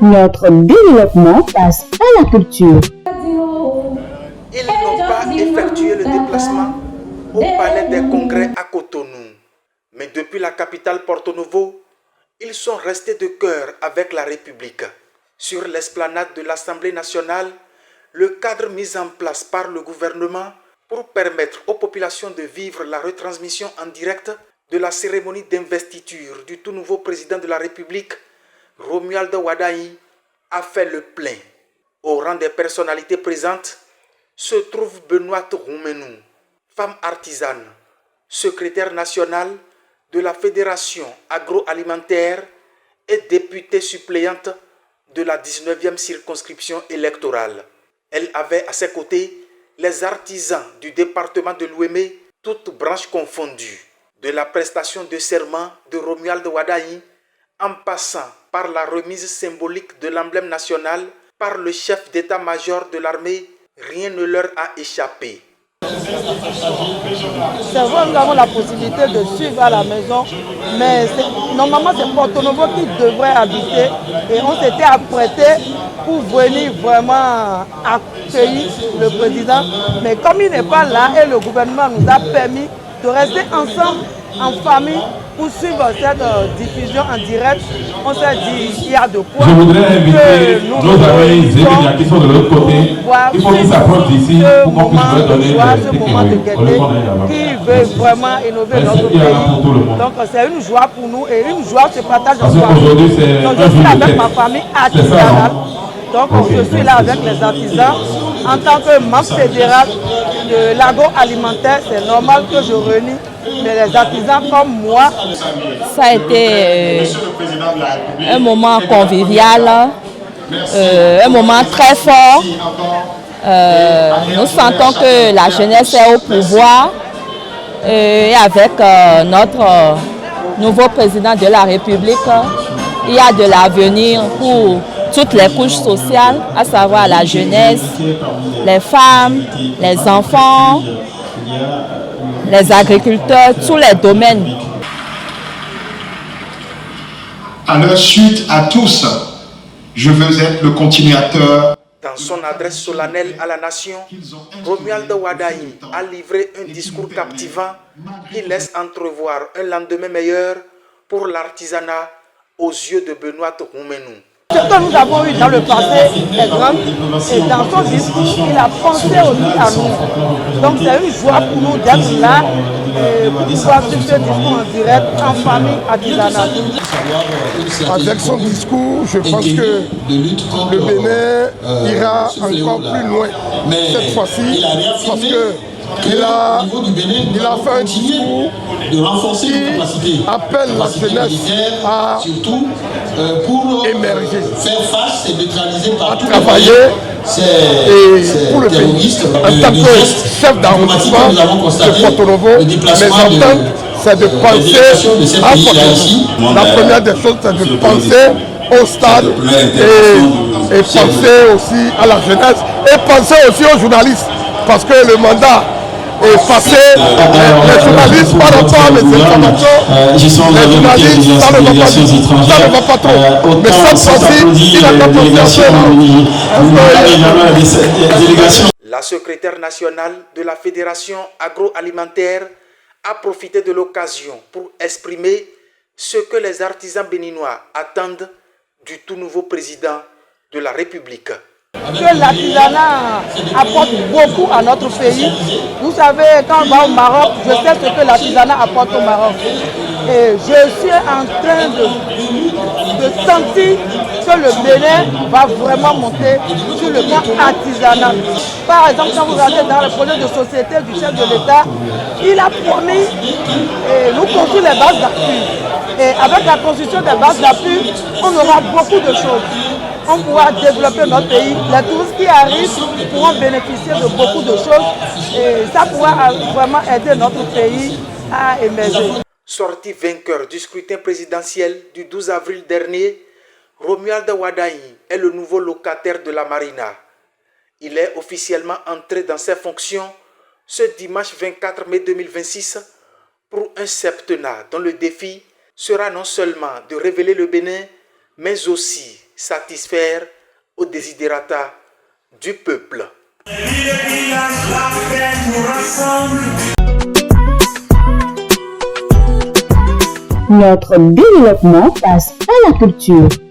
Notre développement passe à la culture. Ils n'ont pas effectué le déplacement au palais des congrès à Cotonou. Mais depuis la capitale Porto Novo, ils sont restés de cœur avec la République. Sur l'esplanade de l'Assemblée nationale, le cadre mis en place par le gouvernement pour permettre aux populations de vivre la retransmission en direct de la cérémonie d'investiture du tout nouveau président de la République, Romualdo Wadayi, a fait le plein. Au rang des personnalités présentes se trouve Benoît Roumenou, femme artisane, secrétaire nationale de la Fédération agroalimentaire et députée suppléante de la 19e circonscription électorale. Elle avait à ses côtés les artisans du département de l'Ouémé, toutes branches confondues, de la prestation de serment de Romualdo Wadayi en passant par la remise symbolique de l'emblème national par le chef d'état-major de l'armée. Rien ne leur a échappé. C'est vrai, nous avons la possibilité de suivre à la maison, mais normalement c'est Porto Novo qui devrait habiter et on s'était apprêté pour venir vraiment accueillir le président. Mais comme il n'est pas là et le gouvernement nous a permis de rester ensemble en famille pour suivre cette diffusion en direct, on s'est dit qu'il y a de quoi. Je voudrais inviter nos amis Zébédia qui sont de l'autre côté. Il faut qu'ils s'approchent d'ici pour qu'on puisse leur donner ce moment de gaieté qui veut vraiment innover notre pays. Donc c'est une joie pour nous et une joie se partage en famille. Donc je suis avec ma famille artisanale. Donc je suis là avec les artisans. En tant que membre fédéral de l'agroalimentaire, c'est normal que je réunis les artisans comme moi. Ça a été un moment convivial, un moment très fort. Nous sentons que la jeunesse est au pouvoir et avec notre nouveau président de la République, il y a de l'avenir pour toutes les couches sociales, à savoir la jeunesse, les femmes, les enfants, les agriculteurs, tous les domaines. À leur suite à tous, je veux être le continuateur. Dans son adresse solennelle à la nation, Romualdo Wadayi a livré un discours captivant qui laisse entrevoir un lendemain meilleur pour l'artisanat aux yeux de Benoît Roumenou. Ce que nous avons eu dans le passé est grand et dans son discours, il a pensé aussi à nous. Donc c'est une joie pour nous d'être là et pour pouvoir suivre ce discours en direct en famille artisanale. Avec son discours, je pense que le Bénin ira encore plus loin cette fois-ci parce que il a fait un discours qui appelle la jeunesse à émerger, à travailler et pour le pays. En tant que chef d'arrondissement de Porto Novo, mes ententes, c'est de penser à Porto Novo. La première des choses, c'est de penser au stade et penser aussi à la jeunesse et penser aussi aux journalistes parce que le mandat est passé, les journalistes parlent pas les informations, les journalistes ça ne va pas trop. Mais cette fois-ci, il a la La secrétaire nationale de la Fédération agroalimentaire a profité de l'occasion pour exprimer ce que les artisans béninois attendent du tout nouveau président de la République. Que l'artisanat apporte beaucoup à notre pays. Vous savez, quand on va au Maroc, je sais ce que l'artisanat apporte au Maroc. Et je suis en train de sentir que le Bénin va vraiment monter sur le plan artisanal. Par exemple, quand vous regardez dans le projet de société du chef de l'État, il a promis de nous construire les bases d'appui. Et avec la construction des bases d'appui, on aura beaucoup de choses. On pourra développer notre pays. Les touristes qui arrivent pourront bénéficier de beaucoup de choses et ça pourra vraiment aider notre pays à émerger. Sorti vainqueur du scrutin présidentiel du 12 avril dernier, Romualdo Wadayi est le nouveau locataire de la Marina. Il est officiellement entré dans ses fonctions ce dimanche 24 mai 2026 pour un septennat dont le défi sera non seulement de révéler le Bénin, mais aussi satisfaire aux desiderata du peuple. Notre développement passe par la culture.